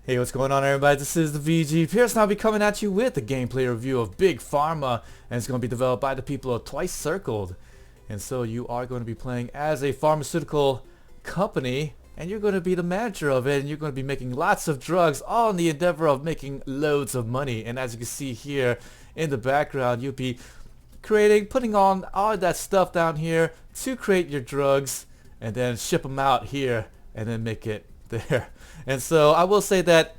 Hey, what's going on, everybody? This is the VG Purist, and I'll be coming at you with a gameplay review of Big Pharma, and it's going to be developed by the people of Twice Circled. And so you are going to be playing as a pharmaceutical company, and you're going to be the manager of it, and you're going to be making lots of drugs, all in the endeavor of making loads of money. And as you can see here in the background, you'll be putting on all that stuff down here to create your drugs, and then ship them out here, and then make it there. And so I will say that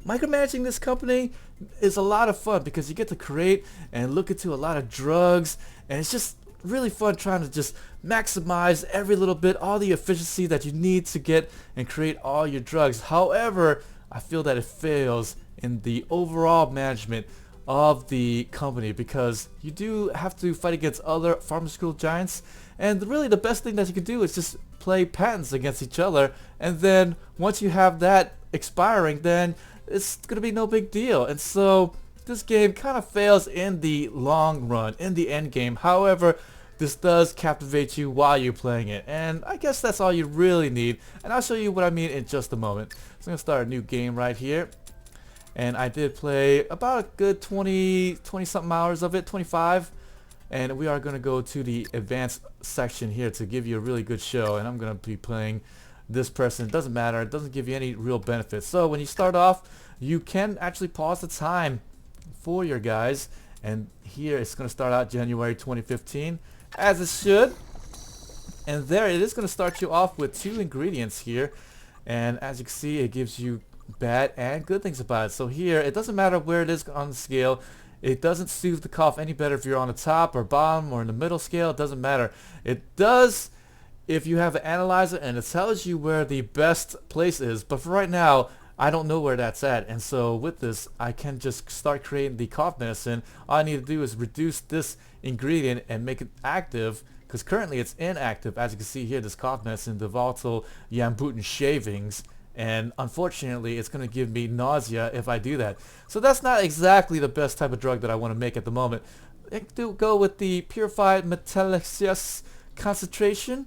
micromanaging this company is a lot of fun because you get to create and look into a lot of drugs, and it's just really fun trying to just maximize every little bit, all the efficiency that you need to get and create all your drugs. However, I feel that it fails in the overall management of the company because you do have to fight against other pharmaceutical giants, and really the best thing that you can do is just play patents against each other, and then once you have that expiring, then it's gonna be no big deal. And so this game kind of fails in the long run, in the end game. However, this does captivate you while you're playing it, and I guess that's all you really need, and I'll show you what I mean in just a moment. So I'm gonna start a new game right here, and I did play about a good 20 something hours of it, 25, and we are going to go to the advanced section here to give you a really good show. And I'm going to be playing this person. It doesn't matter, it doesn't give you any real benefits. So when you start off, you can actually pause the time for your guys, and here it's going to start out January 2015 as it should, and there it is going to start you off with 2 ingredients here, and as you can see, it gives you bad and good things about it. So here it doesn't matter where it is on the scale. It doesn't soothe the cough any better if you're on the top or bottom or in the middle scale. It doesn't matter. It does if you have an analyzer, and it tells you where the best place is, but for right now I don't know where that's at. And so with this, I can just start creating the cough medicine. All I need to do is reduce this ingredient and make it active, because currently it's inactive. As you can see here, this cough medicine, the volatile Yambutan shavings, and unfortunately it's going to give me nausea if I do that. So that's not exactly the best type of drug that I want to make at the moment. I do go with the purified intricacies concentration,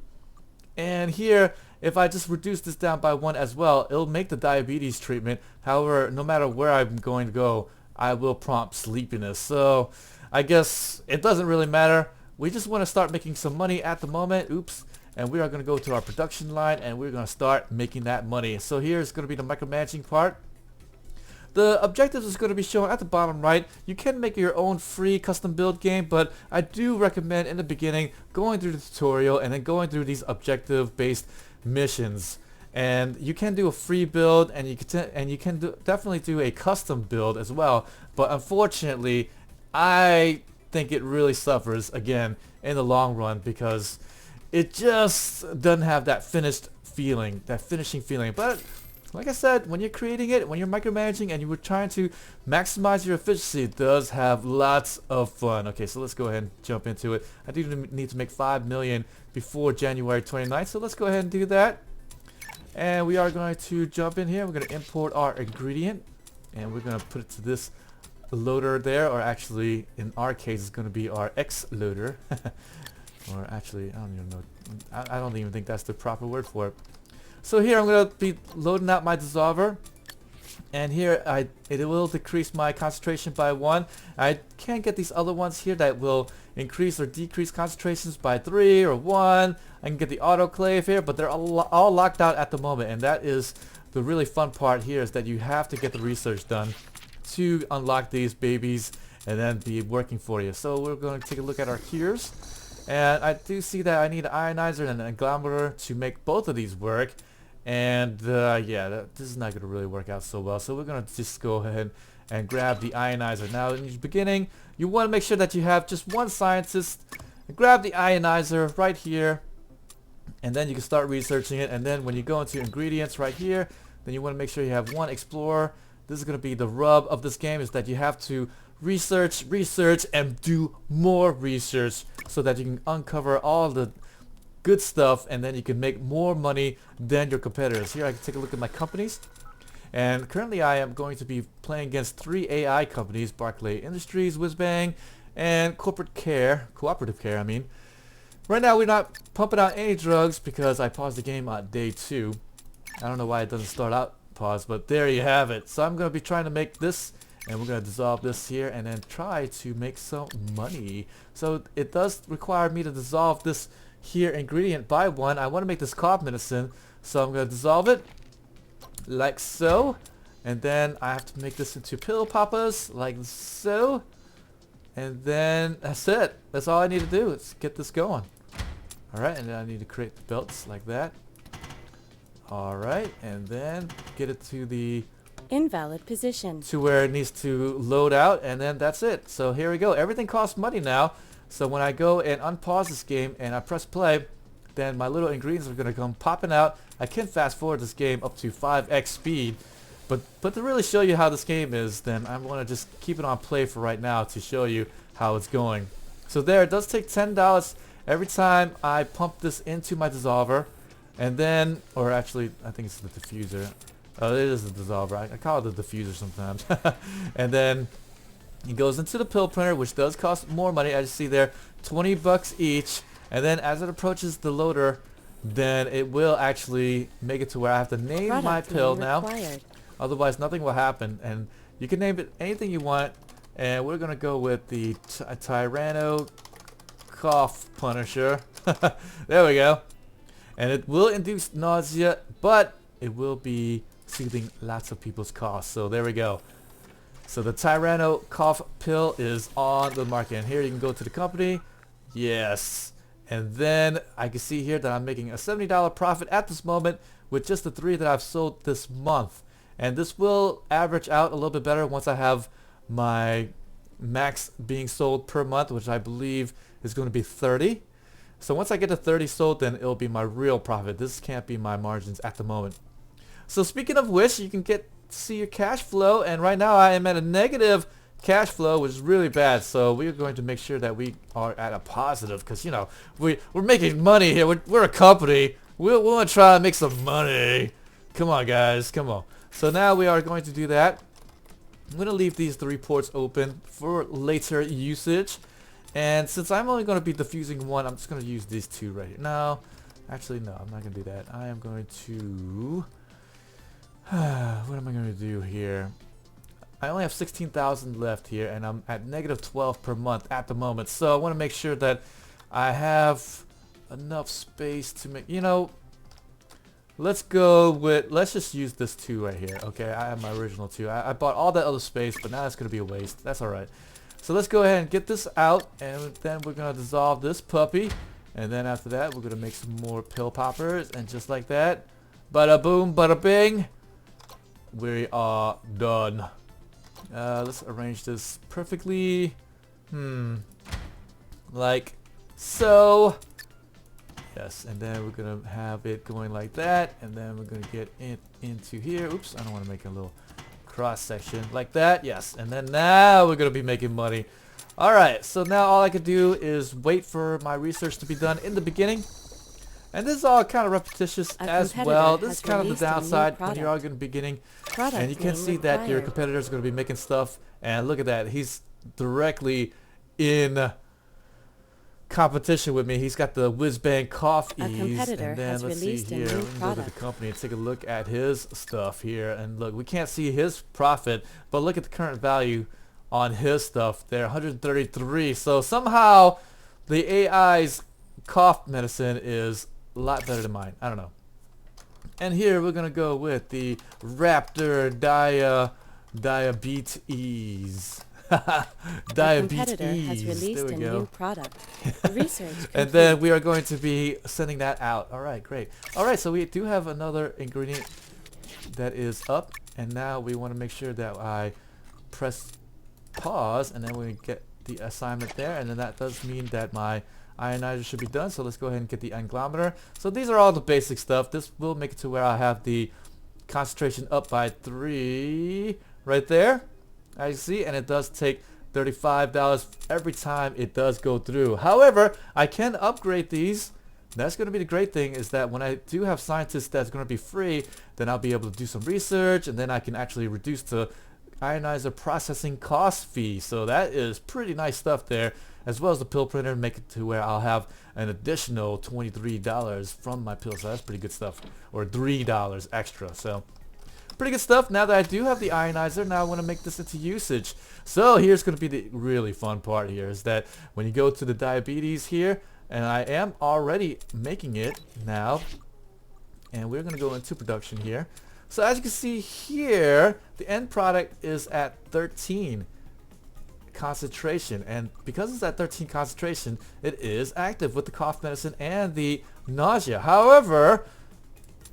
and here if I just reduce this down by 1 as well, it'll make the diabetes treatment. However, no matter where I'm going to go, I will prompt sleepiness. So I guess it doesn't really matter. We just want to start making some money at the moment. Oops. And we are going to go to our production line, and we're going to start making that money. So here's going to be the micromanaging part. The objectives is going to be shown at the bottom right. You can make your own free custom build game, but I do recommend in the beginning going through the tutorial and then going through these objective based missions. And you can do a free build, and you can definitely do a custom build as well, but unfortunately I think it really suffers again in the long run because it just doesn't have that finishing feeling. But like I said, when you're creating it, when you're micromanaging and you were trying to maximize your efficiency, it does have lots of fun. Okay, so let's go ahead and jump into it. I do need to make 5 million before January 29th, so let's go ahead and do that. And we are going to jump in here. We're going to import our ingredient, and we're going to put it to this loader there, or actually in our case it's going to be our X loader. Or actually, I don't even know. I don't even think that's the proper word for it. So here I'm going to be loading out my dissolver. And here it will decrease my concentration by 1. I can get these other ones here that will increase or decrease concentrations by 3 or 1. I can get the autoclave here, but they're all locked out at the moment. And that is the really fun part here, is that you have to get the research done to unlock these babies and then be working for you. So we're going to take a look at our cures. And I do see that I need an ionizer and an agglometer to make both of these work. And yeah, this is not going to really work out so well. So we're going to just go ahead and grab the ionizer. Now in the beginning, you want to make sure that you have just one scientist. Grab the ionizer right here, and then you can start researching it. And then when you go into ingredients right here, then you want to make sure you have one explorer. This is going to be the rub of this game, is that you have to research, and do more research so that you can uncover all the good stuff, and then you can make more money than your competitors. Here I can take a look at my companies, and currently I am going to be playing against 3 AI companies: Barclay Industries, Whizbang, and Cooperative Care, I mean. Right now we're not pumping out any drugs because I paused the game on day 2. I don't know why it doesn't start out unpause, but there you have it. So I'm going to be trying to make this, and we're going to dissolve this here and then try to make some money. So it does require me to dissolve this here ingredient by one. I want to make this cough medicine, so I'm going to dissolve it like so, and then I have to make this into pill poppers like so, and then that's it. That's all I need to do. Let's get this going. Alright, and then I need to create the belts like that. Alright, and then get it to the invalid position to where it needs to load out, and then that's it. So here we go. Everything costs money now. So when I go and unpause this game and I press play, then my little ingredients are going to come popping out. I can fast forward this game up to 5x speed, but to really show you how this game is, then I want to just keep it on play for right now to show you how it's going. So there, it does take $10 every time I pump this into my dissolver. And then, or actually, I think it's the diffuser. Oh, it is the dissolver. I call it the diffuser sometimes. And then it goes into the pill printer, which does cost more money. As you see there, 20 bucks each. And then as it approaches the loader, then it will actually make it to where I have to name my pill now. Otherwise, nothing will happen. And you can name it anything you want. And we're going to go with the Tyranno Cough Punisher. There we go. And it will induce nausea, but it will be soothing lots of people's coughs. So there we go. So the Tyranno cough pill is on the market. And here you can go to the company. Yes. And then I can see here that I'm making a $70 profit at this moment with just the 3 that I've sold this month. And this will average out a little bit better once I have my max being sold per month, which I believe is going to be 30. So once I get to 30 sold, then it'll be my real profit. This can't be my margins at the moment. So speaking of which, you can see your cash flow, and right now I am at a negative cash flow, which is really bad. So we're going to make sure that we are at a positive, because you know we're making money here. We're a company. We want to try and make some money. Come on, guys, come on. So now we are going to do that. I'm going to leave these 3 ports open for later usage. And since I'm only going to be diffusing one, I'm just going to use these 2 right here. No, actually no, I'm not going to do that. I am going to... what am I going to do here? I only have 16,000 left here, and I'm at negative 12 per month at the moment. So I want to make sure that I have enough space to make... You know, let's just use this 2 right here. Okay, I have my original 2. I bought all that other space, but now it's going to be a waste. That's alright. So let's go ahead and get this out, and then we're going to dissolve this puppy, and then after that we're going to make some more pill poppers, and just like that, bada boom, bada bing, we are done. Let's arrange this perfectly, like so. Yes, and then we're going to have it going like that, and then we're going to get it into here. Oops, I don't want to make a little cross section like that. Yes, and then now we're gonna be making money. Alright, so now all I can do is wait for my research to be done in the beginning, and this is all kind of repetitious as well. This is kind of the downside when you're all going to be beginning, and you can see that your competitor is going to be making stuff, and look at that, he's directly in competition with me. He's got the whiz bang cough ease, and then let's see here, we can go to the company and take a look at his stuff here, and look, we can't see his profit, but look at the current value on his stuff there, 133. So somehow the AI's cough medicine is a lot better than mine. I don't know. And here we're gonna go with the Raptor Diabetes. Diabetes. Has released there we a go. new product. Research And then we are going to be sending that out. Alright, great. Alright, so we do have another ingredient that is up, and now we want to make sure that I press pause, and then we get the assignment there, and then that does mean that my ionizer should be done. So let's go ahead and get the anglometer. So these are all the basic stuff. This will make it to where I have the concentration up by 3 right there, as you see, and it does take $35 every time it does go through. However, I can upgrade these. That's going to be the great thing, is that when I do have scientists that's going to be free, then I'll be able to do some research, and then I can actually reduce the ionizer processing cost fee. So that is pretty nice stuff there, as well as the pill printer, make it to where I'll have an additional $23 from my pill. So that's pretty good stuff, or $3 extra. So pretty good stuff. Now that I do have the ionizer, now I want to make this into usage. So here's going to be the really fun part here, is that when you go to the diabetes here, and I am already making it now, and we're going to go into production here. So as you can see here, the end product is at 13 concentration, and because it's at 13 concentration, it is active with the cough medicine and the nausea. However,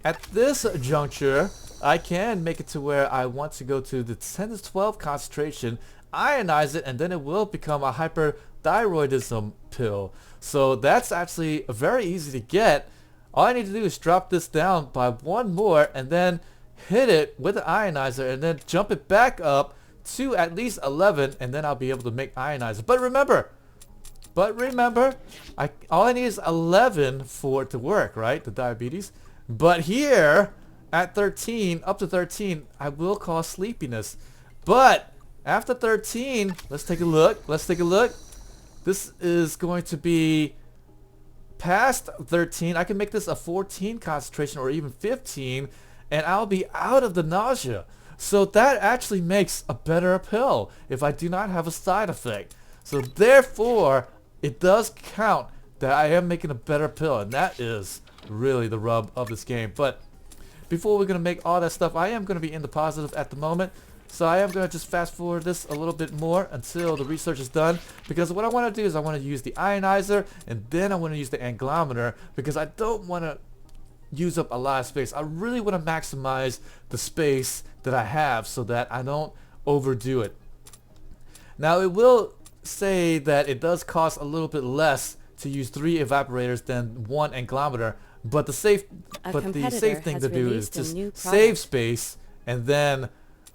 at this juncture, I can make it to where I want to go to the 10 to 12 concentration, ionize it, and then it will become a hyperthyroidism pill. So that's actually very easy to get. All I need to do is drop this down by one more and then hit it with the ionizer and then jump it back up to at least 11, and then I'll be able to make ionizer. But remember, all I need is 11 for it to work, right? The diabetes. But here at 13, up to 13, I will cause sleepiness. But after 13, let's take a look. This is going to be past 13. I can make this a 14 concentration or even 15, and I'll be out of the nausea. So that actually makes a better pill if I do not have a side effect. So therefore, it does count that I am making a better pill, and that is really the rub of this game. But before we're going to make all that stuff, I am going to be in the positive at the moment. So I am going to just fast forward this a little bit more until the research is done, because what I want to do is I want to use the ionizer, and then I want to use the anglometer, because I don't want to use up a lot of space. I really want to maximize the space that I have so that I don't overdo it. Now it will say that it does cost a little bit less to use 3 evaporators than 1 anglometer, but the safe thing to do is just save space and then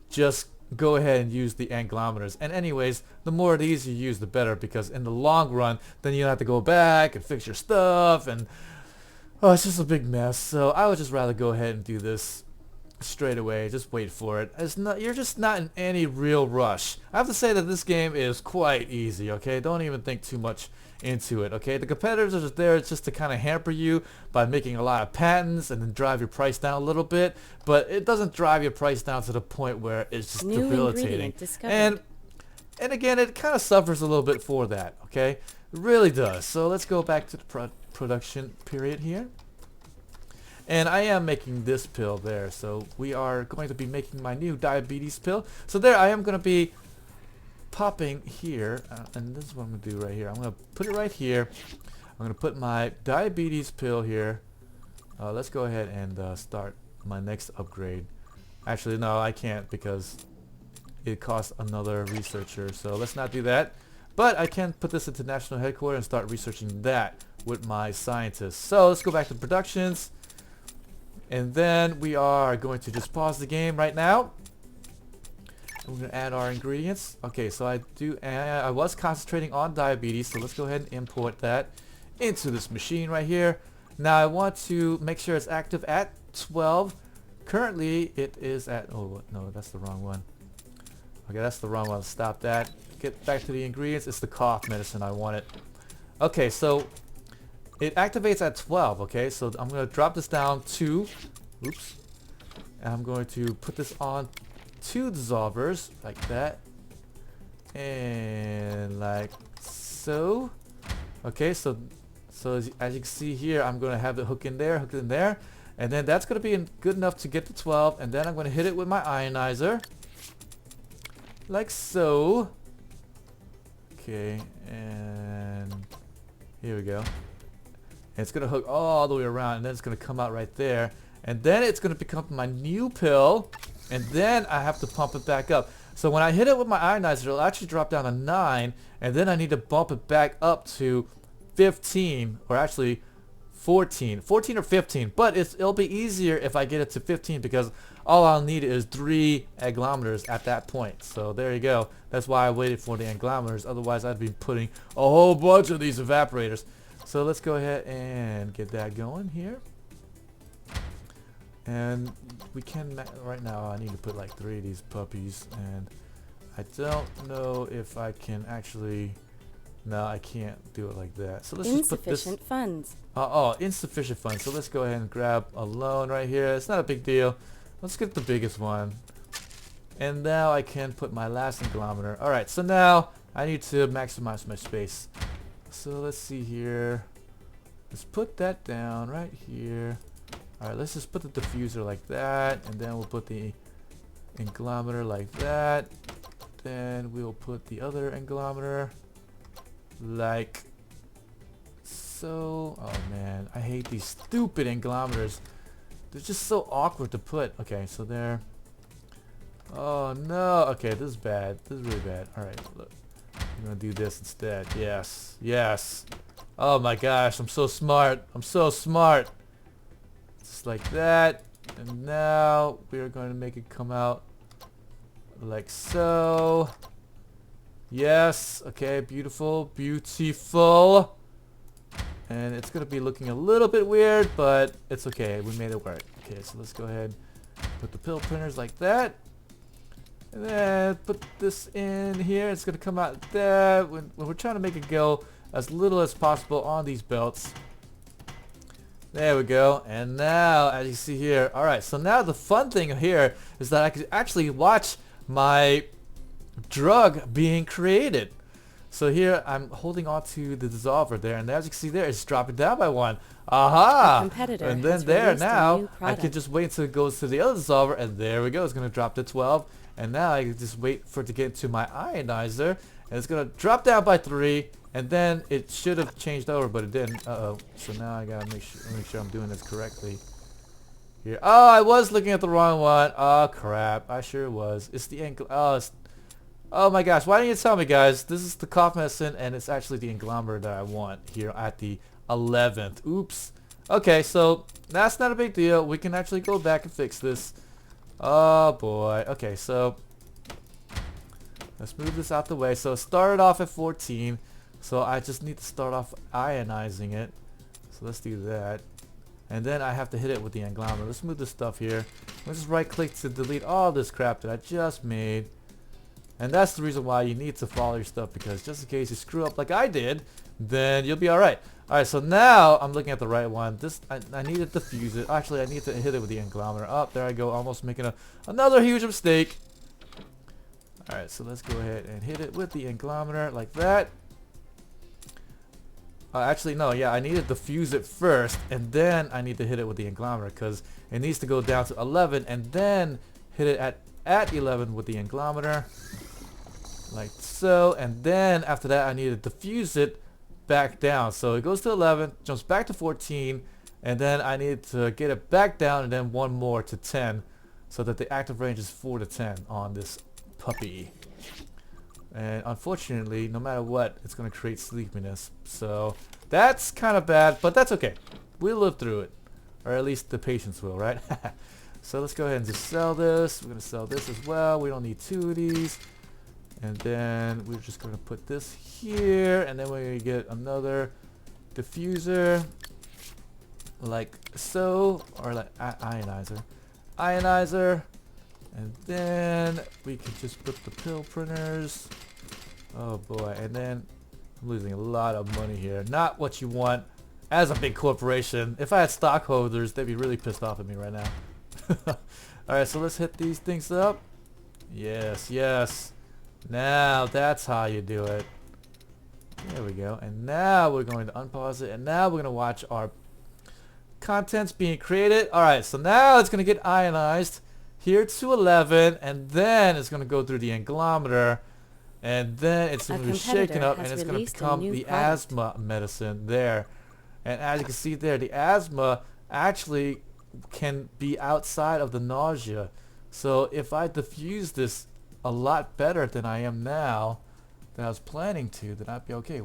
just go ahead and use the anglometers. And anyways, the more of these you use, the better, because in the long run, then you don't have to go back and fix your stuff, and oh, it's just a big mess. So I would just rather go ahead and do this straight away. Just wait for it. You're just not in any real rush. I have to say that this game is quite easy, okay? Don't even think too much into it, okay? The competitors are there just to kind of hamper you by making a lot of patents and then drive your price down a little bit, but it doesn't drive your price down to the point where it's just debilitating. And again, it kind of suffers a little bit for that, okay? It really does. So let's go back to the production period here. And I am making this pill there, so we are going to be making my new diabetes pill. So there, I am going to be popping here, and this is what I'm going to do right here. I'm going to put it right here. I'm going to put my diabetes pill here. Let's go ahead and start my next upgrade. Actually, no, I can't, because it costs another researcher, so let's not do that. But I can put this into national headquarters and start researching that with my scientists. So let's go back to productions. And then we are going to just pause the game right now. We're going to add our ingredients. Okay, so I was concentrating on diabetes, so let's go ahead and import that into this machine right here. Now I want to make sure it's active at 12. Currently it is at, oh no, that's the wrong one. Okay, that's the wrong one. Stop that. Get back to the ingredients. It's the cough medicine I wanted. Okay, so it activates at 12, okay? So I'm going to drop this down to, oops, and I'm going to put this on 2 dissolvers, like that, and like so. Okay, so as you can see here, I'm going to have the hook in there, and then that's going to be good enough to get to 12, and then I'm going to hit it with my ionizer, like so. Okay, and here we go. And it's going to hook all the way around, and then it's going to come out right there. And then it's going to become my new pill, and then I have to pump it back up. So when I hit it with my ionizer, it'll actually drop down to 9, and then I need to bump it back up to 15, or actually 14 or 15. But it'll be easier if I get it to 15, because all I'll need is 3 anglometers at that point. So there you go. That's why I waited for the anglometers. Otherwise, I'd be putting a whole bunch of these evaporators. So let's go ahead and get that going here. And we can, right now I need to put like 3 of these puppies, and I don't know if I can actually, no, I can't do it like that. So let's just put this. Insufficient funds. Oh, insufficient funds. So let's go ahead and grab a loan right here. It's not a big deal. Let's get the biggest one. And now I can put my last agglometer. Alright, so now I need to maximize my space. So let's see here. Let's put that down right here. Alright, let's just put the diffuser like that. And then we'll put the agglometer like that. Then we'll put the other agglometer like so. Oh man, I hate these stupid agglometers. They're just so awkward to put. Okay, so there. Oh no. Okay, this is bad. This is really bad. Alright, look. I'm gonna do this instead. Yes. Yes. Oh my gosh, I'm so smart. I'm so smart. Just like that. And now we're going to make it come out like so. Yes. Okay, beautiful. Beautiful. And it's going to be looking a little bit weird, but it's okay. We made it work. Okay, so let's go ahead and put the pill printers like that. And then put this in here. It's going to come out there. When we're trying to make it go as little as possible on these belts. There we go. And now, as you see here, alright, so now the fun thing here is that I can actually watch my drug being created. So here I'm holding on to the dissolver there, and as you can see there, it's dropping down by one. Aha! Competitor And then has there released a now, new I can product. just wait until it goes to the other dissolver, and there we go. It's going to drop to 12. And now I can just wait for it to get to my ionizer, and it's going to drop down by 3. And then it should have changed over, but it didn't. Uh-oh. So now I gotta make sure I'm doing this correctly. Here. Oh, I was looking at the wrong one. Oh, crap. I sure was. It's the ankle. Oh, oh my gosh. Why didn't you tell me, guys? This is the cough medicine, and it's actually the agglomerate that I want here at the 11th. Oops. Okay, so that's not a big deal. We can actually go back and fix this. Oh, boy. Okay, so let's move this out the way. So it started off at 14. So I just need to start off ionizing it. So let's do that. And then I have to hit it with the agglomerate. Let's move this stuff here. Let's just right click to delete all this crap that I just made. And that's the reason why you need to follow your stuff, because just in case you screw up like I did, then you'll be alright. Alright, so now I'm looking at the right one. This I need to diffuse it. Actually, I need to hit it with the agglomerate. Oh, there I go. Almost making another huge mistake. Alright, so let's go ahead and hit it with the agglomerate like that. Actually, no, yeah, I need to diffuse it first, and then I need to hit it with the agglomerate, because it needs to go down to 11, and then hit it at 11 with the agglometer, like so, and then after that I need to diffuse it back down. So it goes to 11, jumps back to 14, and then I need to get it back down, and then one more to 10, so that the active range is 4 to 10 on this puppy. And unfortunately, no matter what, it's going to create sleepiness. So that's kind of bad, but that's okay. We'll live through it. Or at least the patients will, right? So let's go ahead and just sell this. We're going to sell this as well. We don't need 2 of these. And then we're just going to put this here. And then we're going to get another diffuser. Like so. Or like ionizer. Ionizer. And then we can just put the pill printers. Oh boy, and then I'm losing a lot of money here. Not what you want as a big corporation. If I had stockholders, they'd be really pissed off at me right now. Alright, so let's hit these things up. Yes, yes. Now that's how you do it. There we go. And now we're going to unpause it. And now we're going to watch our contents being created. Alright, so now it's going to get ionized here to 11, and then it's going to go through the agglometer, and then it's going to be shaken up, and it's going to become the asthma medicine there. And as you can see there, the asthma actually can be outside of the nausea. So if I diffuse this a lot better than I am now, than I was planning to, then I'd be okay.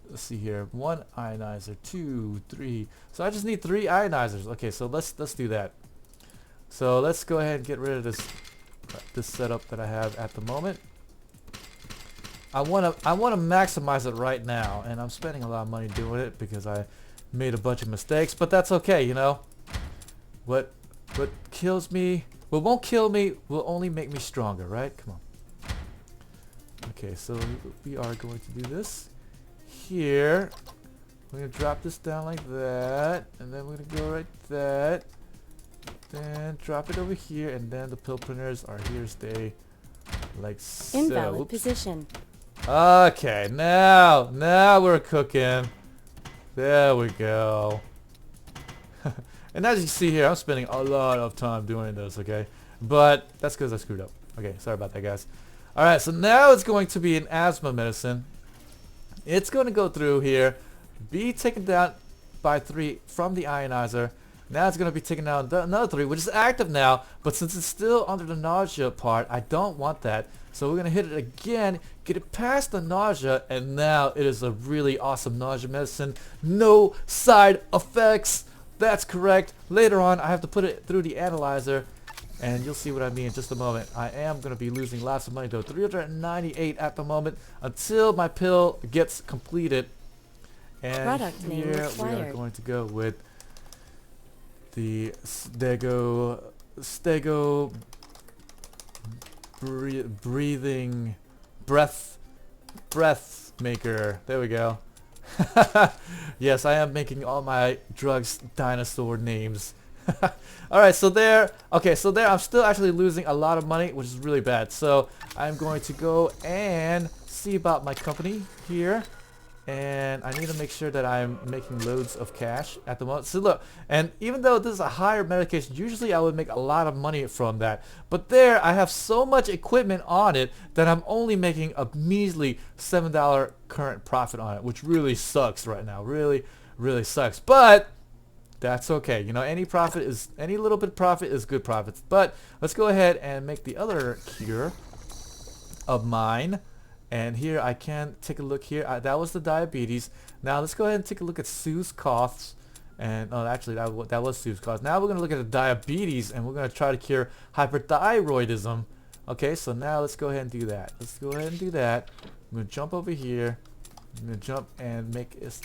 Let's see here, 1 ionizer, 2, 3. So I just need 3 ionizers. Okay, so let's do that. So let's go ahead and get rid of this setup that I have at the moment. I want to maximize it right now, and I'm spending a lot of money doing it because I made a bunch of mistakes, but that's okay, you know. What kills me, what won't kill me, will only make me stronger, right? Come on. Okay, so we are going to do this here. We're going to drop this down like that, and then we're going to go right that. Then drop it over here, and then the pill printers are here to stay, like so. Invalid Oops. position. Okay, now we're cooking. There we go. And as you see here, I'm spending a lot of time doing this, okay? But that's because I screwed up. Okay, sorry about that, guys. Alright, so now it's going to be an asthma medicine. It's going to go through here, be taken down by 3 from the ionizer. Now it's going to be taken down another 3, which is active now. But since it's still under the nausea part, I don't want that. So we're going to hit it again, get it past the nausea, and now it is a really awesome nausea medicine. No side effects. That's correct. Later on, I have to put it through the analyzer, and you'll see what I mean in just a moment. I am going to be losing lots of money though, 398 at the moment, until my pill gets completed. And Product name here we are required. going to go with the stego breathing breath maker. There we go. Yes, I am making all my drugs dinosaur names. Alright, so there, okay, so there I'm still actually losing a lot of money, which is really bad. So I'm going to go and see about my company here. And I need to make sure that I'm making loads of cash at the moment. So look, and even though this is a higher medication, usually I would make a lot of money from that. But there, I have so much equipment on it that I'm only making a measly $7 current profit on it, which really sucks right now. Really, really sucks. But that's okay. You know, any little bit of profit is good profits. But let's go ahead and make the other cure of mine. And here I can take a look here. That was the diabetes. Now let's go ahead and take a look at Sue's coughs. And actually that was Sue's coughs. Now we're going to look at the diabetes, and we're going to try to cure hyperthyroidism. Okay, so now let's go ahead and do that. Let's go ahead and do that. I'm going to jump over here. I'm going to jump and make this.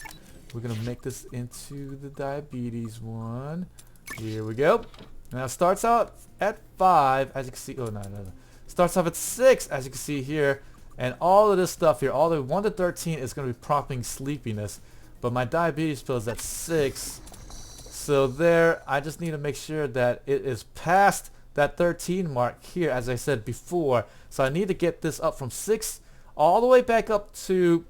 We're going to make this into the diabetes one. Here we go. Now it starts out at 5, as you can see. Oh, no. Starts off at 6, as you can see here. And all of this stuff here, all the 1 to 13 is going to be prompting sleepiness. But my diabetes pill is at 6. So there, I just need to make sure that it is past that 13 mark here, as I said before. So I need to get this up from 6 all the way back up to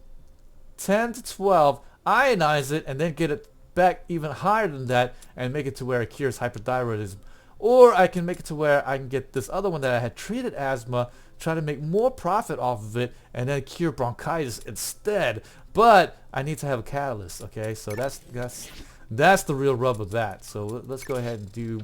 10 to 12, ionize it, and then get it back even higher than that and make it to where it cures hyperthyroidism. Or I can make it to where I can get this other one that I had treated asthma, try to make more profit off of it, and then cure bronchitis instead. But I need to have a catalyst, okay? So that's the real rub of that. So let's go ahead and do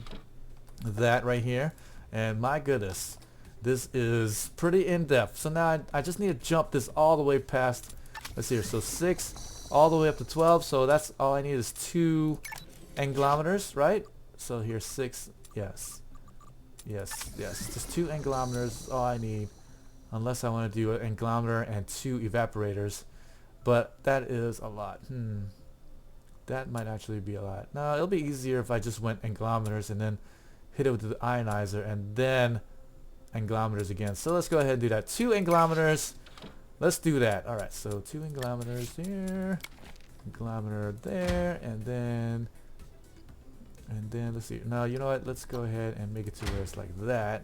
that right here. And my goodness, this is pretty in-depth. So now I just need to jump this all the way past, let's see here, so 6 all the way up to 12. So that's all I need is 2 anglometers, right? So here's 6, yes. Yes, just 2 anglometers, all I need, unless I want to do an anglometer and 2 evaporators, but that is a lot. That might actually be a lot. No, it'll be easier if I just went anglometers and then hit it with the ionizer and then anglometers again. So let's go ahead and do that. 2 anglometers, let's do that. Alright, so 2 anglometers here, anglometer there, and then let's see. Now, you know what? Let's go ahead and make it to where it's like that.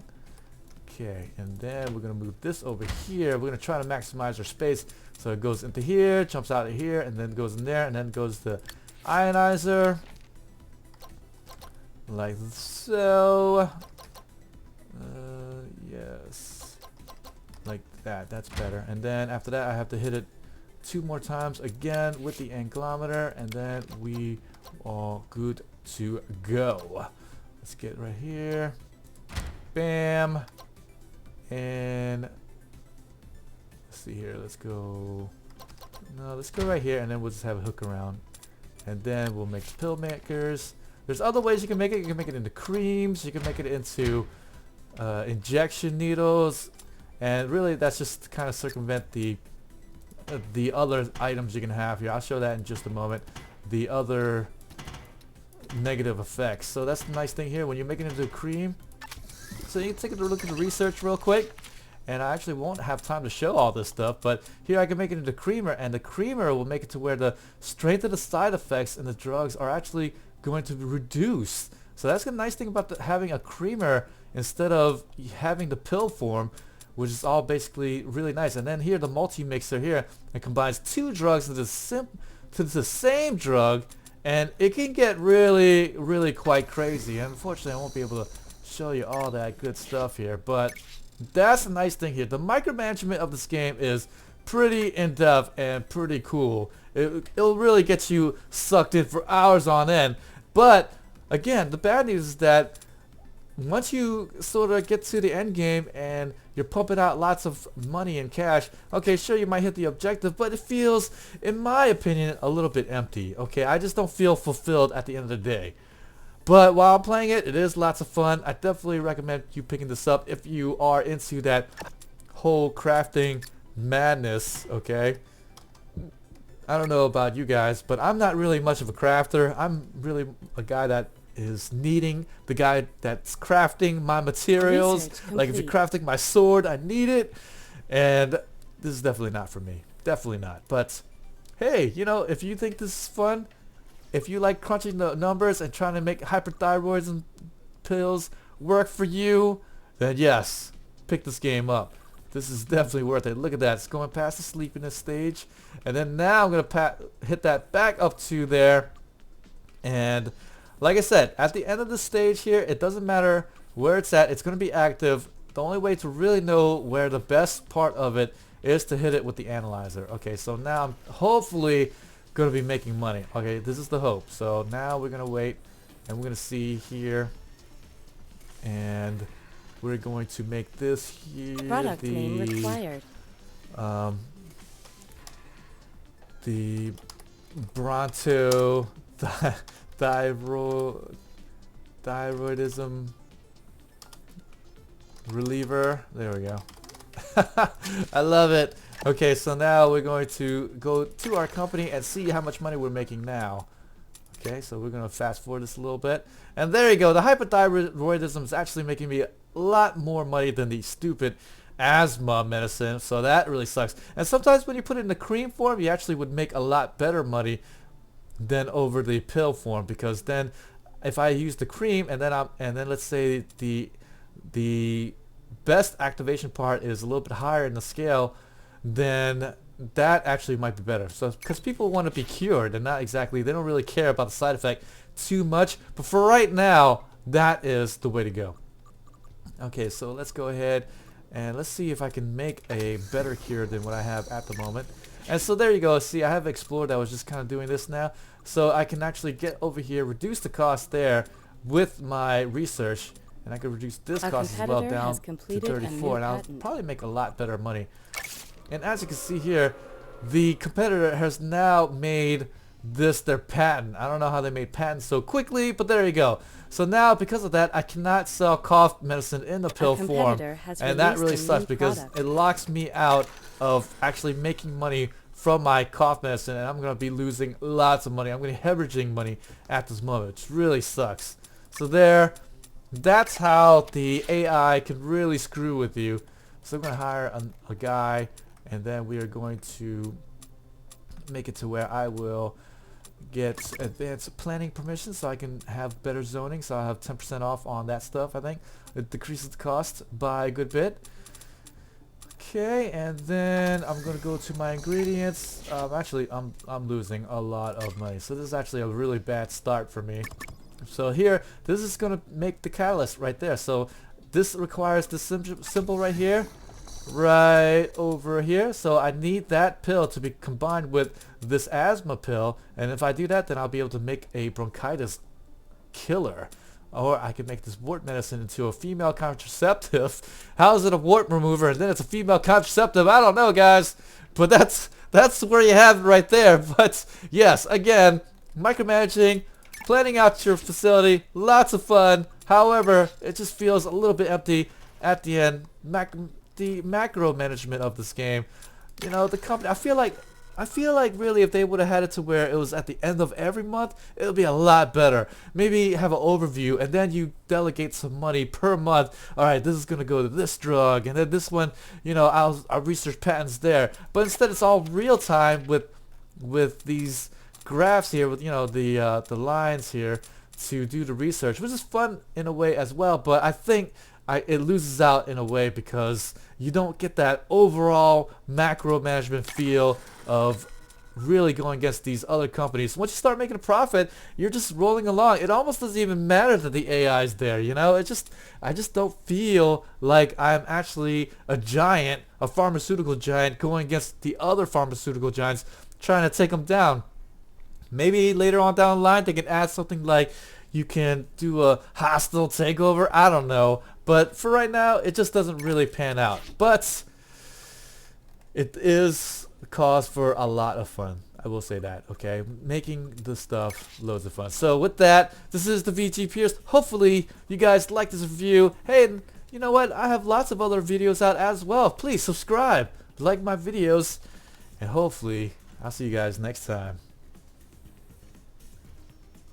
Okay, and then we're going to move this over here. We're going to try to maximize our space. So it goes into here, jumps out of here, and then goes in there, and then goes the ionizer. Like so. Yes. Like that. That's better. And then after that, I have to hit it 2 more times again with the anglometer, and then we are good to go. Let's get right here. Bam. And let's see here. Let's go. No, let's go right here, and then we'll just have a hook around. And then we'll make pill makers. There's other ways you can make it. You can make it into creams. You can make it into injection needles. And really, that's just to kind of circumvent the other items you can have here. I'll show that in just a moment. The other negative effects. So that's the nice thing here when you make it into a cream. So you can take a look at the research real quick, and I actually won't have time to show all this stuff, but here I can make it into creamer, and the creamer will make it to where the strength of the side effects and the drugs are actually going to reduce So that's the nice thing about having a creamer instead of having the pill form, which is all basically really nice. And then here the multi-mixer here, it combines two drugs to the same drug, and it can get really quite crazy. And unfortunately I won't be able to show you all that good stuff here, but that's a nice thing here. The micromanagement of this game is pretty in-depth and pretty cool. It'll really get you sucked in for hours on end. But again, the bad news is that once you sort of get to the end game and you're pumping out lots of money and cash, okay, sure, you might hit the objective, but it feels, in my opinion, a little bit empty. Okay, I just don't feel fulfilled at the end of the day. But while I'm playing it, it is lots of fun. I definitely recommend you picking this up if you are into that whole crafting madness, okay? I don't know about you guys, but I'm not really much of a crafter. I'm really a guy that is needing, the guy that's crafting my materials. Like if you're crafting my sword, I need it. And this is definitely not for me. Definitely not. But hey, you know, if you think this is fun, if you like crunching the numbers and trying to make hyperthyroidism pills work for you, then yes, pick this game up. This is definitely worth it. Look at that. It's going past the sleepiness stage. And then now I'm going to hit that back up to there. And like I said, at the end of the stage here, it doesn't matter where it's at. It's going to be active. The only way to really know where the best part of it is to hit it with the analyzer. Okay, so now I'm hopefully going to be making money. Okay, this is the hope. So now we're going to wait and we're going to see here. And we're going to make this here Product name required. The Bronto thyroidism reliever. There we go. I love it. Okay, so now we're going to go to our company and see how much money we're making now. Okay, so we're going to fast forward this a little bit. And there you go. The hypothyroidism is actually making me a lot more money than the stupid asthma medicine. So that really sucks. And sometimes when you put it in the cream form, you actually would make a lot better money than over the pill form, because then if I use the cream and then let's say the best activation part is a little bit higher in the scale, then that actually might be better. So because people want to be cured and not exactly, they don't really care about the side effect too much, but for right now that is the way to go. Okay, so let's go ahead and let's see if I can make a better cure than what I have at the moment. And so there you go. See, I have explored. I was just kind of doing this now, so I can actually get over here, reduce the cost there with my research, and I can reduce this cost as well down to 34, and I'll probably make a lot better money. And as you can see here, the competitor has now made this their patent. I don't know how they made patents so quickly, but there you go. So now because of that, I cannot sell cough medicine in the pill form, and that really sucks because it locks me out of actually making money from my cough medicine, and I'm going to be losing lots of money. I'm going to be hemorrhaging money at this moment, which really sucks. So there, that's how the AI can really screw with you. So I'm going to hire a guy, and then we are going to make it to where I will get advanced planning permission so I can have better zoning, so I'll have 10% off on that stuff. I think it decreases the cost by a good bit. Okay, and then I'm gonna go to my ingredients. Actually, I'm losing a lot of money, so this is actually a really bad start for me. So here, this is gonna make the catalyst right there. So this requires this symbol right here, right over here. So I need that pill to be combined with this asthma pill, and if I do that, then I'll be able to make a bronchitis killer. Or I could make this wart medicine into a female contraceptive. How is it a wart remover and then it's a female contraceptive? I don't know, guys, but that's where you have it right there. But yes, again, micromanaging, planning out your facility, lots of fun. However, it just feels a little bit empty at the end. The macro management of this game, you know, the company, I feel like really if they would have had it to where it was at the end of every month, it would be a lot better. Maybe have an overview and then you delegate some money per month. Alright, this is going to go to this drug, and then this one, you know, I'll research patents there. But instead it's all real time with these graphs here, with, you know, the lines here. to do the research, which is fun in a way as well, but I think it loses out in a way because you don't get that overall macro management feel of really going against these other companies. Once you start making a profit, you're just rolling along. It almost doesn't even matter that the AI is there, you know? I just don't feel like I'm actually a giant, a pharmaceutical giant, going against the other pharmaceutical giants, trying to take them down. Maybe later on down the line they can add something like you can do a hostile takeover. I don't know. But for right now, it just doesn't really pan out. But it is a cause for a lot of fun. I will say that, okay? Making the stuff loads of fun. So with that, this is the VG Purist. Hopefully you guys like this review. Hey, and you know what? I have lots of other videos out as well. Please subscribe, like my videos, and hopefully I'll see you guys next time.